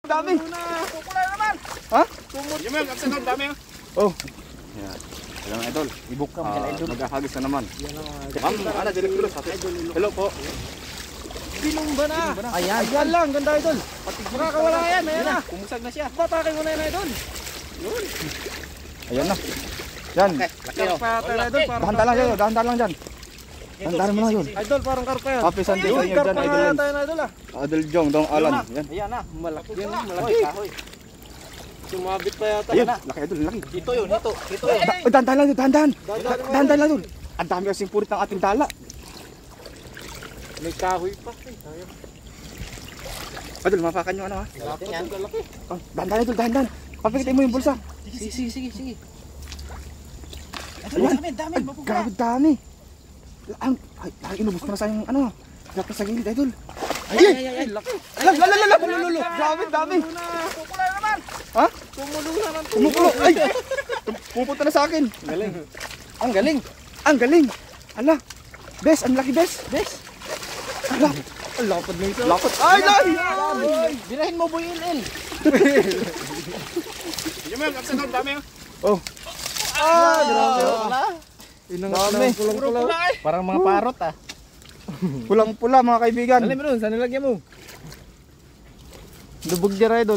Dami. Pupula naman. Ha? Yung mga kapsa doon, dami. Oh. Yan. Alam idol. Ibukam ka na idol. Maghahagis na naman. Ma'am, ana direktor sa atin. Hello po. Binumba na. Ayan. Ayan lang, ganda idol. Makakawala yan, ayan na. Pumusag na siya. Batakin mo na yan idol. Ayan na. Yan. Karpa tayo idol. Dahan-dahan lang yan. Dahan-dahan lang dyan. Dahan-dahan mo lang yun. Idol, parang karpa yan. Happy Sunday sa inyo dyan, Karpa idol nga yan. tayo na idol ah. Idol Jong, Dong Alan. Yan. Ayan na. Malaki yan, Kahoy, malaki. kahoy. Sumabit pa yata. Ayun. Laki idol, laki. Ito yun, ito. Ito yun. Dahan-dahan lang, dahan-dahan. Dahan-dahan mo. Dahan-dahan lang dun. Ang dami kasing purit ng ating dala. May kahoy pa. Tayo. Idol, mapakan nyo ano ha. Natin yan. Oh, dahan-dahan idol, dahan-dahan. Papakitin mo yung bulsa. Sige. Ayan. Dami. Ay, grabe dami. Ay, inubos mo na sa yung ano. Dapat sa gilid, idol. Ay, laki. Lolo. Grabe dami. Pupula naman. Ha? Tumulo na ng Kumukulo. Ay! Pupunta na sa akin. Galing. Ang galing. Ang galing. Ala. Bes, ang laki bes. Ala. Ang lapad na ito. Lapot. Ay, ay! Birahin mo boy il. Yung mga kapsa doon, dami. Oh. Ah, grabe. Wala. Dami. Pulang-pula eh. Parang mga parot ah. Pulang-pula mga kaibigan. Dali mo doon, saan nilagyan mo? Lubog dyan idol.